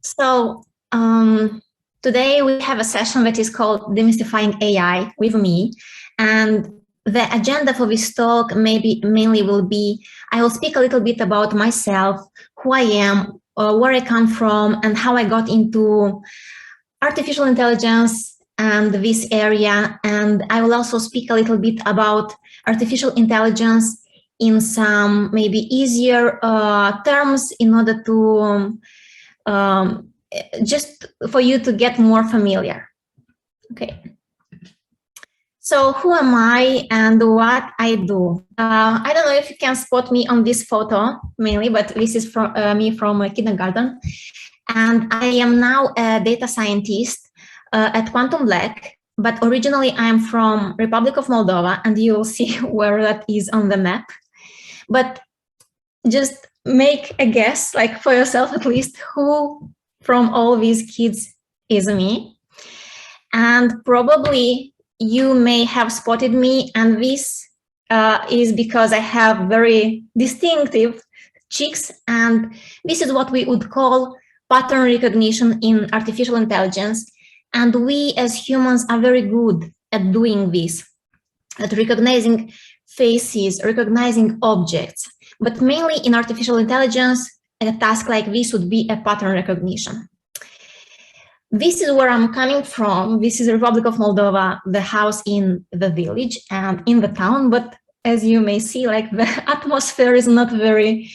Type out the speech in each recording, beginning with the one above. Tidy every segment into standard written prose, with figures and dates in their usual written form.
So today we have a session that is called Demystifying AI with me. And the agenda for this talk mainly will be, I will speak a little bit about myself, who I am, where I come from, and how I got into artificial intelligence and this area. And I will also speak a little bit about artificial intelligence in some maybe easier terms in order to just for you to get more familiar. Okay. So who am I and what I do? I don't know if you can spot me on this photo mainly, but this is from me from kindergarten. And I am now a data scientist at Quantum Black, but originally I'm from Republic of Moldova, and you will see where that is on the map. But just make a guess, like for yourself at least, who from all these kids is me. And probably you may have spotted me, and this is because I have very distinctive cheeks, and this is what we would call pattern recognition in artificial intelligence. And we as humans are very good at doing this, at recognizing faces, recognizing objects. But mainly in artificial intelligence, a task like this would be a pattern recognition. This is where I'm coming from. This is the Republic of Moldova, the house in the village and in the town. But as you may see, like the atmosphere is not very,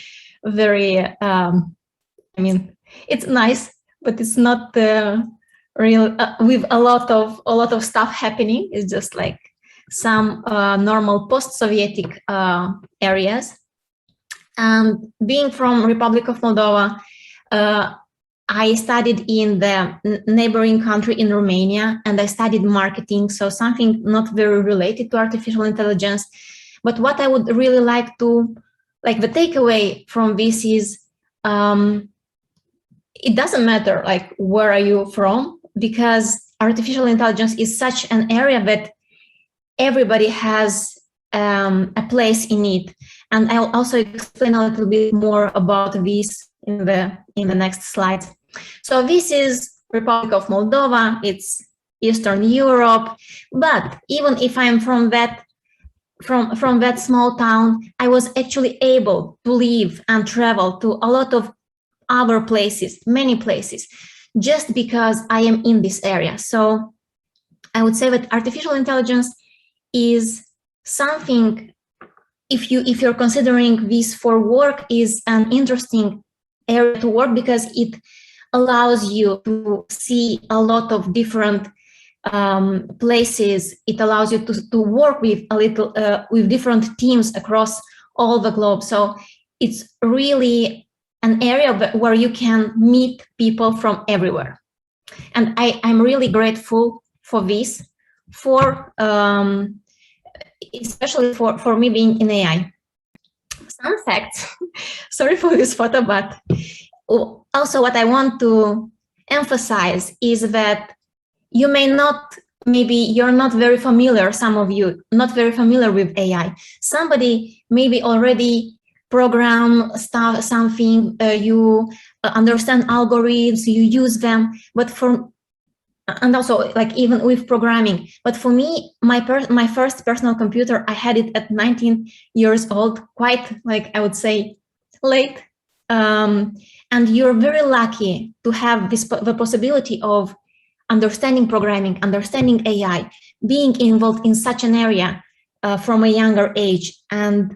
I mean, it's nice, but it's not real with a lot of stuff happening. It's just like some normal post-Sovietic areas. And being from Republic of Moldova, I studied in the neighboring country in Romania, and I studied marketing, so something not very related to artificial intelligence. But what I would really like to, like the takeaway from this is, it doesn't matter like where are you from, because artificial intelligence is such an area that everybody has a place in it. And I'll also explain a little bit more about this in the next slide. So this is Republic of Moldova, it's Eastern Europe, but even if I'm from that small town, I was actually able to live and travel to a lot of other places, many places, just because I am in this area. So I would say that artificial intelligence is something, if you're considering this for work, is an interesting area to work, because it allows you to see a lot of different places. It allows you to work with with different teams across all the globe. So it's really an area where you can meet people from everywhere. And I'm really grateful for this, especially for me being in AI. Some facts, sorry for this photo, but also what I want to emphasize is that you may not, maybe you're not very familiar, some of you, not very familiar with AI. Somebody maybe already program stuff, something, you understand algorithms, you use them, but and also like even with programming. But for me, my first personal computer, I had it at 19 years old, quite like I would say late. And you're very lucky to have the possibility of understanding programming, understanding AI, being involved in such an area from a younger age. And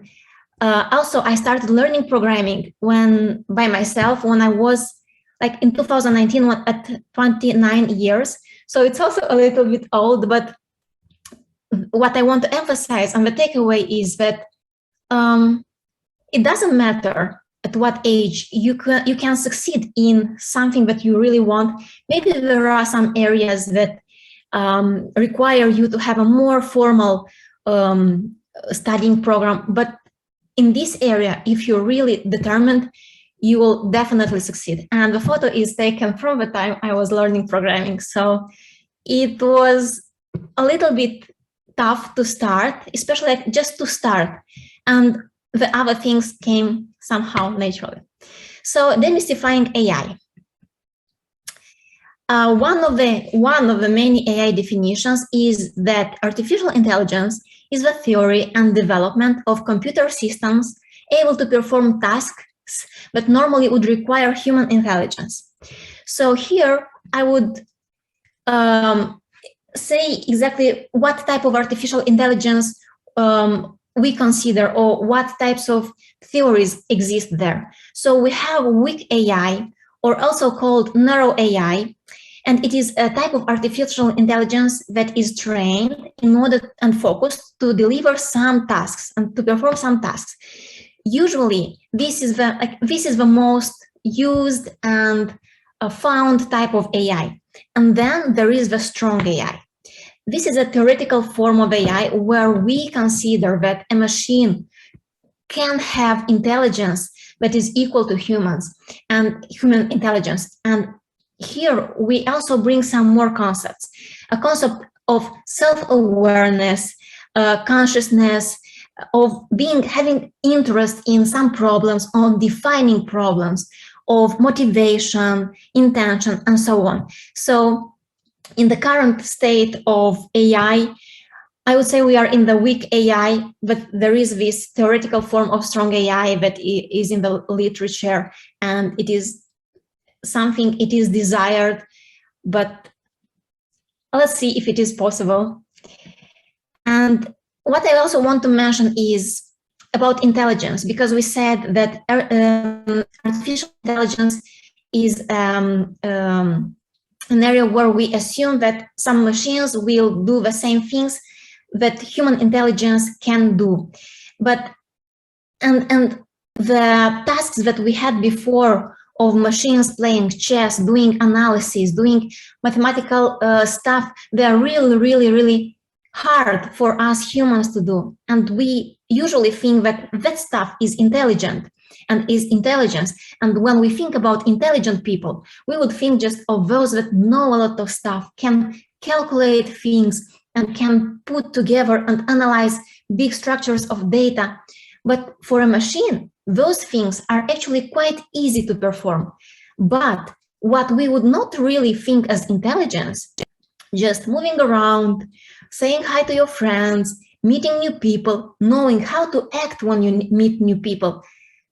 also I started learning programming by myself when I was like in 2019 at 29 years. So it's also a little bit old, but what I want to emphasize and the takeaway is that it doesn't matter at what age you can succeed in something that you really want. Maybe there are some areas that require you to have a more formal studying program, but in this area, if you're really determined, you will definitely succeed. And the photo is taken from the time I was learning programming. So it was a little bit tough to start, especially like just to start. And the other things came somehow naturally. So demystifying AI. one of the many AI definitions is that artificial intelligence is the theory and development of computer systems able to perform tasks that normally would require human intelligence. So here I would say exactly what type of artificial intelligence we consider, or what types of theories exist there. So we have weak AI, or also called narrow AI, and it is a type of artificial intelligence that is trained in order and focused to deliver some tasks and to perform some tasks. Usually, this is the most used and found type of AI. And then there is the strong AI. This is a theoretical form of AI where we consider that a machine can have intelligence that is equal to humans and human intelligence. And here we also bring some more concepts, a concept of self-awareness, consciousness, of having interest in some problems, on defining problems, of motivation, intention, and so on. So in the current state of AI, I would say we are in the weak AI, but there is this theoretical form of strong AI that is in the literature, and it is something it is desired, but let's see if it is possible. And what I also want to mention is about intelligence, because we said that artificial intelligence is an area where we assume that some machines will do the same things that human intelligence can do. But and the tasks that we had before of machines playing chess, doing analysis, doing mathematical stuff, they are really hard for us humans to do. And we usually think that that stuff is intelligent and is intelligence. And when we think about intelligent people, we would think just of those that know a lot of stuff, can calculate things, and can put together and analyze big structures of data. But for a machine, those things are actually quite easy to perform. But what we would not really think as intelligence, just moving around, saying hi to your friends, meeting new people, knowing how to act when you meet new people,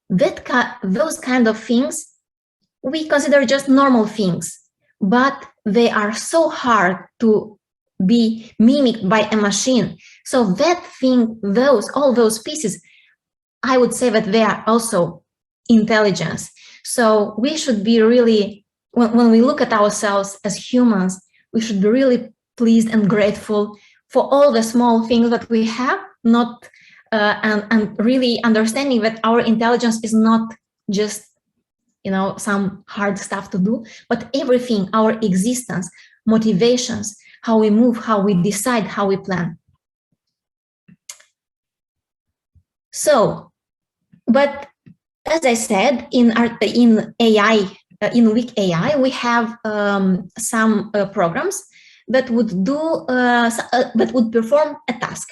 those kind of things we consider just normal things, but they are so hard to be mimicked by a machine. So that thing, all those pieces, I would say that they are also intelligence. So we should be really, when we look at ourselves as humans, we should be really pleased and grateful for all the small things that we have, not and really understanding that our intelligence is not just, some hard stuff to do, but everything, our existence, motivations, how we move, how we decide, how we plan. So, but as I said, in AI, in weak AI, we have some programs that would perform a task.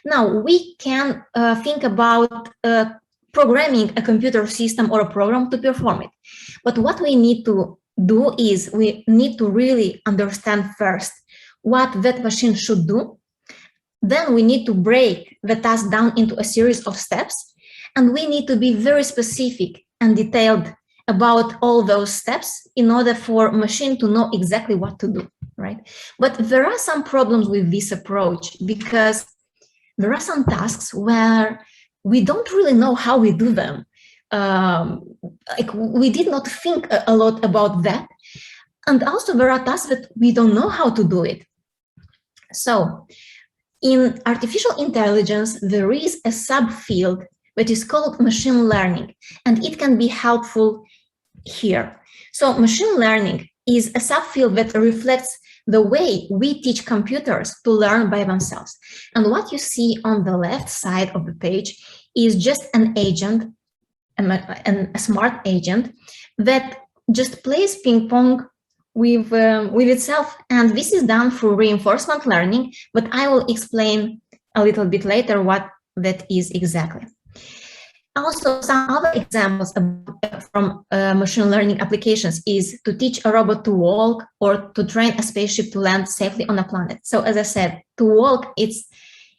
Now we can think about programming a computer system or a program to perform it. But what we need to do is we need to really understand first what that machine should do. Then we need to break the task down into a series of steps, and we need to be very specific and detailed about all those steps in order for machine to know exactly what to do, right? But there are some problems with this approach, because there are some tasks where we don't really know how we do them. We did not think a lot about that. And also there are tasks that we don't know how to do it. So in artificial intelligence, there is a subfield that is called machine learning, and it can be helpful here. So machine learning is a subfield that reflects the way we teach computers to learn by themselves. And what you see on the left side of the page is just an agent, a smart agent that just plays ping pong with itself. And this is done through reinforcement learning, but I will explain a little bit later what that is exactly. Also, some other examples from machine learning applications is to teach a robot to walk or to train a spaceship to land safely on a planet. So as I said, to walk, it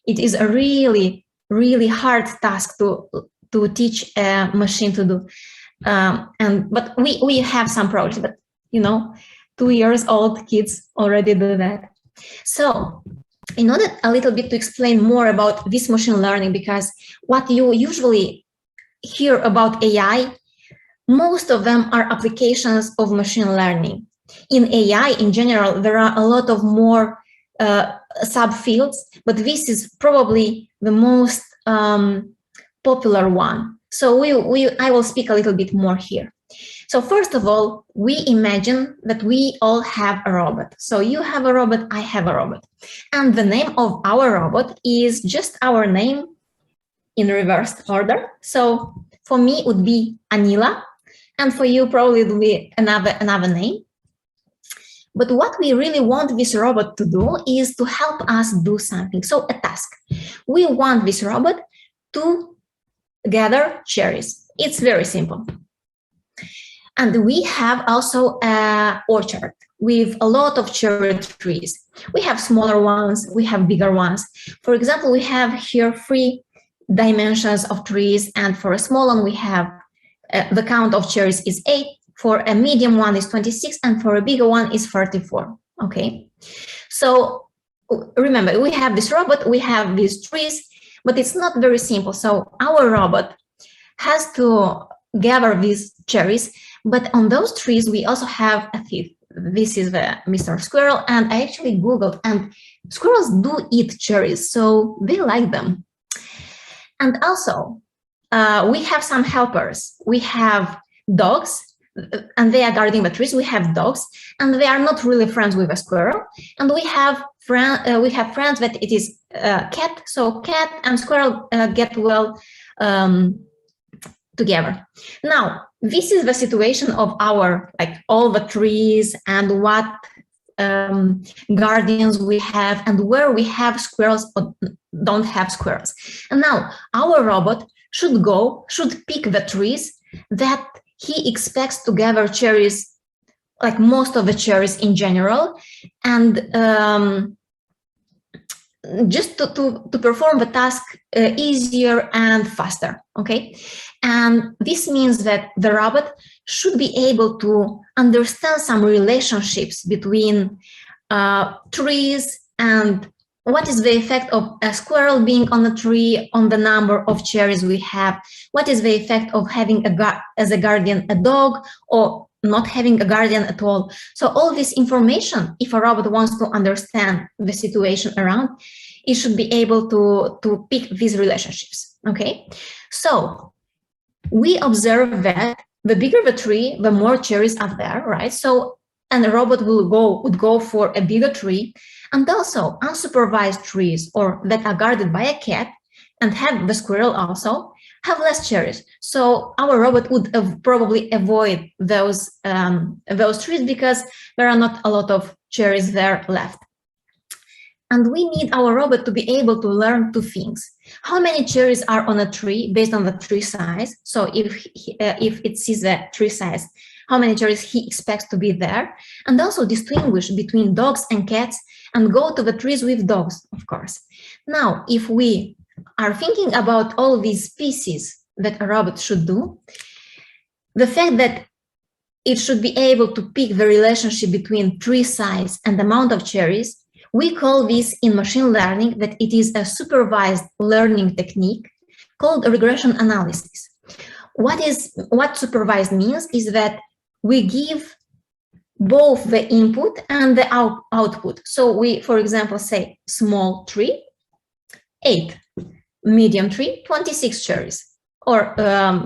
is a really, really hard task to teach a machine to do. But we have some projects, but 2-year-old kids already do that. So in order a little bit to explain more about this machine learning, because what you usually hear about AI, most of them are applications of machine learning. In AI in general, there are a lot of more subfields, but this is probably the most popular one. So I will speak a little bit more here. So first of all, we imagine that we all have a robot. So you have a robot, I have a robot. And the name of our robot is just our name in reversed order. So for me, it would be Anila. And for you, probably it would be another name. But what we really want this robot to do is to help us do something. So a task. We want this robot to gather cherries. It's very simple. And we have also an orchard with a lot of cherry trees. We have smaller ones, we have bigger ones. For example, we have here 3 dimensions of trees, and for a small one, we have the count of cherries is 8, for a medium one is 26, and for a bigger one is 34, okay? So remember, we have this robot, we have these trees, but it's not very simple. So our robot has to gather these cherries, but on those trees, we also have a thief. This is the Mr. Squirrel, and I actually Googled, and squirrels do eat cherries, so they like them. And also, we have some helpers. We have dogs, and they are guarding the trees. We have dogs, and they are not really friends with a squirrel. And we have friends that it is cat. So cat and squirrel get well together. Now, this is the situation of our, all the trees and what guardians we have and where we have squirrels or don't have squirrels. And now our robot should pick the trees that he expects to gather cherries, like most of the cherries in general, and just to perform the task easier and faster, okay? And this means that the robot should be able to understand some relationships between trees and what is the effect of a squirrel being on a tree on the number of cherries we have, what is the effect of having as a guardian a dog or not having a guardian at all. So all this information, if a robot wants to understand the situation around, it should be able to pick these relationships, okay? So we observe that the bigger the tree, the more cherries are there, right? So, and the robot would go for a bigger tree, and also unsupervised trees or that are guarded by a cat and have the squirrel also have less cherries. So our robot would probably avoid those trees because there are not a lot of cherries there left. And we need our robot to be able to learn 2 things. How many cherries are on a tree based on the tree size. So if it sees the tree size, how many cherries he expects to be there. And also distinguish between dogs and cats and go to the trees with dogs, of course. Now, if we are thinking about all these species that a robot should do, the fact that it should be able to pick the relationship between tree size and amount of cherries, we call this in machine learning that it is a supervised learning technique called regression analysis. What supervised means is that we give both the input and the output. So we, for example, say small tree, 8, medium tree, 26 cherries, or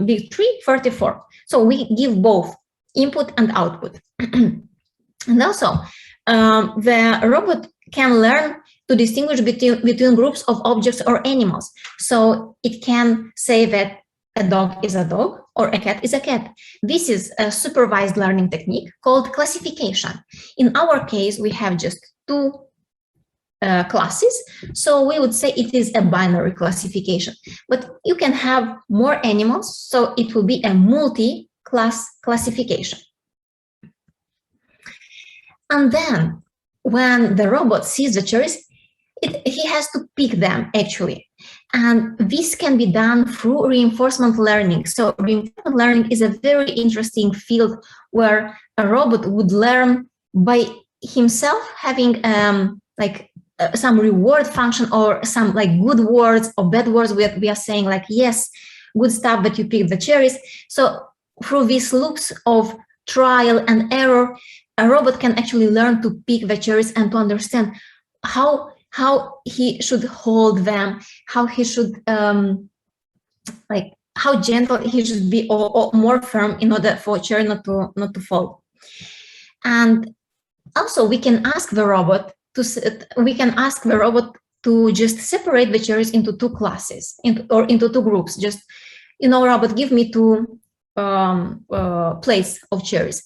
big tree, 34. So we give both input and output. And also, the robot can learn to distinguish between groups of objects or animals. So it can say that a dog is a dog or a cat is a cat. This is a supervised learning technique called classification. In our case, we have just 2 classes. So we would say it is a binary classification, but you can have more animals, so it will be a multi-class classification. And then when the robot sees the cherries, he has to pick them actually. And this can be done through reinforcement learning. So reinforcement learning is a very interesting field where a robot would learn by himself, having some reward function or some like good words or bad words. We are saying like, yes, good stuff that you picked the cherries. So through these loops of trial and error, a robot can actually learn to pick the cherries and to understand how he should hold them, how he should how gentle he should be, or more firm in order for a cherry not to fall. And also we can ask the robot to just separate the cherries into two classes, into two groups. Just, robot, give me two plates of cherries.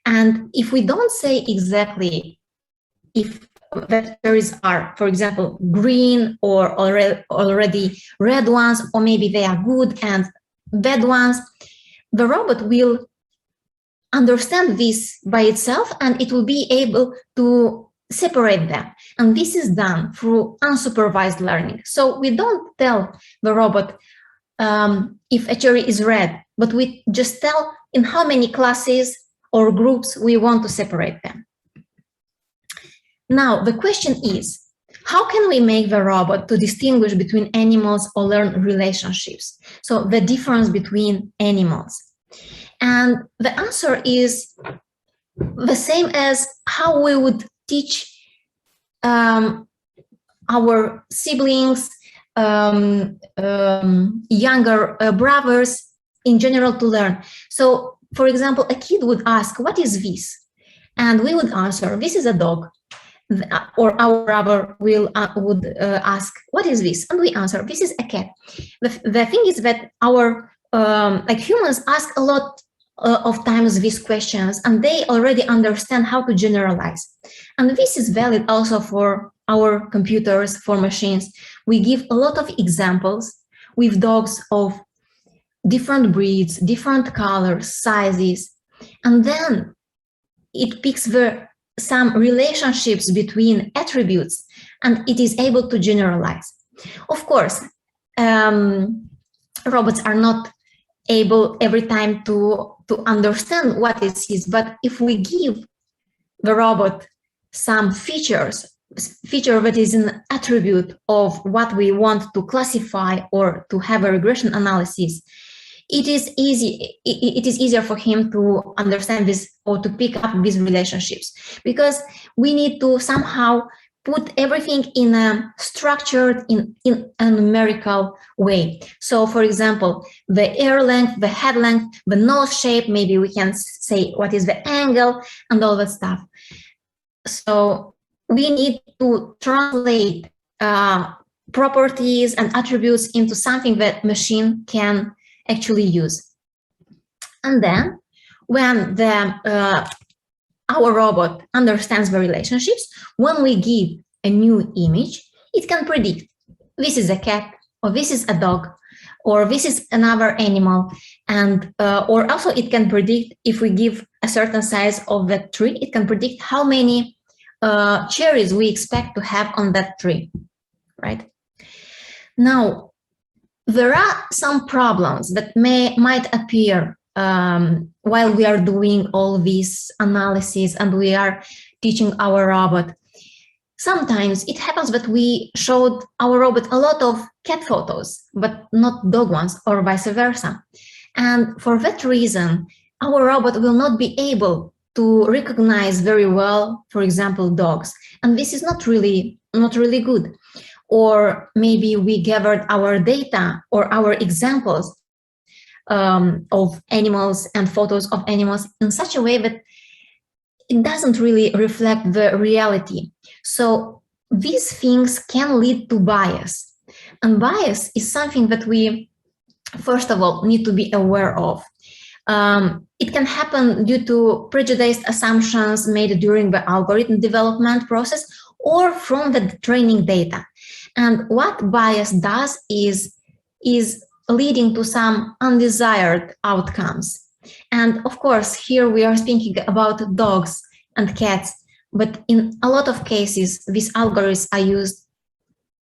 And if we don't say exactly if the cherries are, for example, green or already red ones, or maybe they are good and bad ones, the robot will understand this by itself and it will be able to separate them. And this is done through unsupervised learning. So we don't tell the robot if a cherry is red, but we just tell in how many classes or groups we want to separate them. Now, the question is, how can we make the robot to distinguish between animals or learn relationships? So the difference between animals. And the answer is the same as how we would teach our siblings, younger brothers in general to learn. So, for example, a kid would ask, what is this? And we would answer, this is a dog. Or our brother would ask, what is this? And we answer, this is a cat. The thing is that our humans ask a lot of times these questions, and they already understand how to generalize. And this is valid also for our computers, for machines. We give a lot of examples with dogs of different breeds, different colors, sizes, and then it picks some relationships between attributes, and it is able to generalize. Of course, robots are not able every time to understand what it is, but if we give the robot some feature that is an attribute of what we want to classify or to have a regression analysis, it is easier for him to understand this or to pick up these relationships, because we need to somehow put everything in a structured, in a numerical way. So, for example, the ear length, the head length, the nose shape, maybe we can say what is the angle and all that stuff. So we need to translate properties and attributes into something that machine can actually use. And then when our robot understands the relationships, when we give a new image, it can predict this is a cat, or this is a dog, or this is another animal. And or also it can predict, if we give a certain size of that tree, it can predict how many cherries we expect to have on that tree, right? Now, there are some problems that might appear while we are doing all this analysis and we are teaching our robot. Sometimes it happens that we showed our robot a lot of cat photos, but not dog ones, or vice versa. And for that reason, our robot will not be able to recognize very well, for example, dogs. And this is not really good. Or maybe we gathered our data or our examples of animals and photos of animals in such a way that it doesn't really reflect the reality. So these things can lead to bias. And bias is something that we, first of all, need to be aware of. It can happen due to prejudiced assumptions made during the algorithm development process, or from the training data. And what bias does is leading to some undesired outcomes. And of course, here we are speaking about dogs and cats, but in a lot of cases, these algorithms are used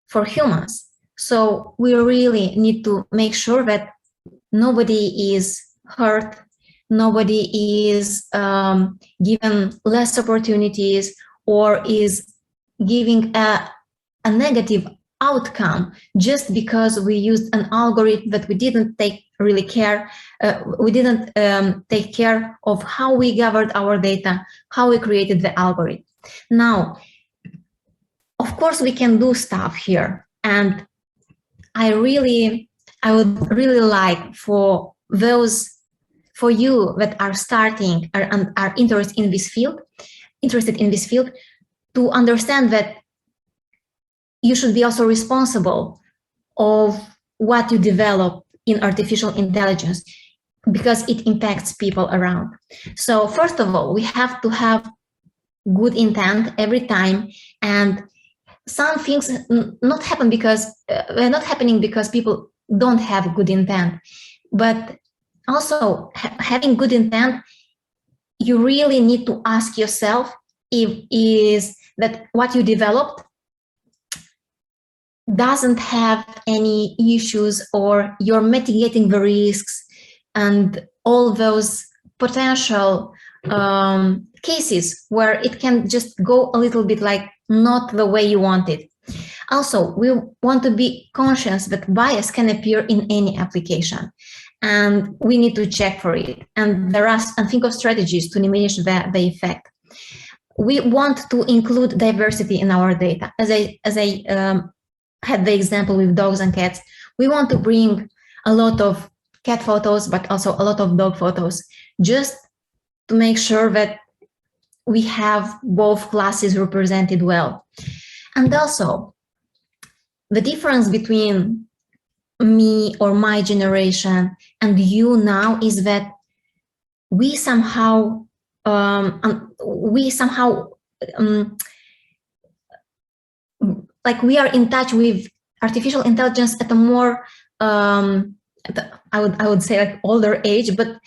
for humans. So we really need to make sure that nobody is hurt, nobody is given less opportunities or is giving a negative outcome just because we used an algorithm that we didn't take really care. We didn't take care of how we gathered our data, how we created the algorithm. Now, of course, we can do stuff here, and I would really like for you that are starting and are interested in this field, to understand that you should be also responsible of what you develop in artificial intelligence, because it impacts people around. So first of all, we have to have good intent every time, and some things not happen because they're not happening because people don't have good intent, but also having good intent, you really need to ask yourself if is that what you developed doesn't have any issues, or you're mitigating the risks and all those potential cases where it can just go a little bit like not the way you want it. Also, we want to be conscious that bias can appear in any application, and we need to check for it. And think of strategies to diminish the effect. We want to include diversity in our data. As I had the example with dogs and cats, we want to bring a lot of cat photos, but also a lot of dog photos, just to make sure that we have both classes represented well. And also, the difference between me or my generation and you now is that we somehow like we are in touch with artificial intelligence at a more I would say like older age, but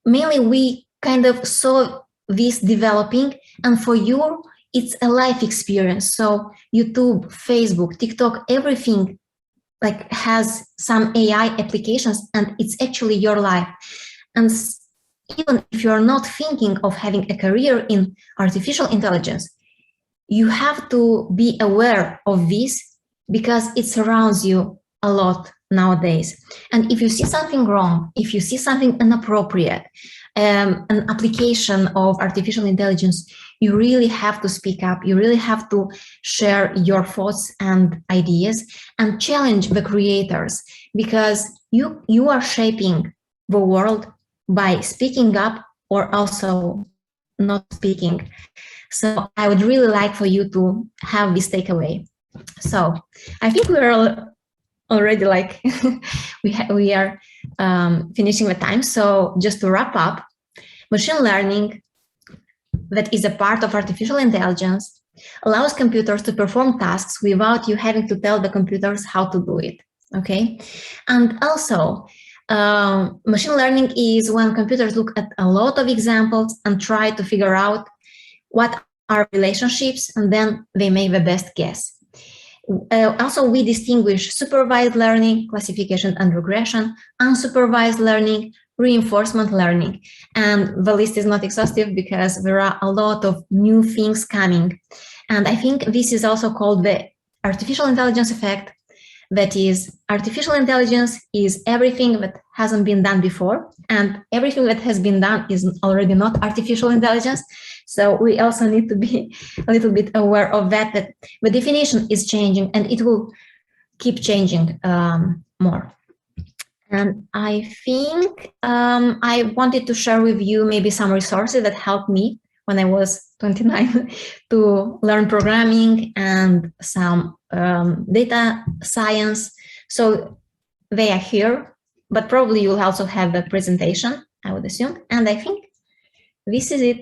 mainly we kind of saw this developing, and for you it's a life experience. So YouTube, Facebook, TikTok, everything like has some AI applications, and it's actually your life. And even if you're not thinking of having a career in artificial intelligence, you have to be aware of this because it surrounds you a lot nowadays. And if you see something wrong, if you see something inappropriate, an application of artificial intelligence, you really have to speak up. You really have to share your thoughts and ideas and challenge the creators, because you are shaping the world by speaking up or also not speaking. So I would really like for you to have this takeaway. So I think we're already like we are finishing the time. So just to wrap up, machine learning, that is a part of artificial intelligence, allows computers to perform tasks without you having to tell the computers how to do it. Okay, and also machine learning is when computers look at a lot of examples and try to figure out what are relationships, and then they make the best guess. Also, we distinguish supervised learning, classification and regression, unsupervised learning, reinforcement learning. And the list is not exhaustive because there are a lot of new things coming. And I think this is also called the artificial intelligence effect. That is, artificial intelligence is everything that hasn't been done before, and everything that has been done is already not artificial intelligence. So we also need to be a little bit aware of that the definition is changing, and it will keep changing more. And I think I wanted to share with you maybe some resources that helped me when I was 29 to learn programming and some data science. So they are here, but probably you'll also have the presentation, I would assume. And I think this is it.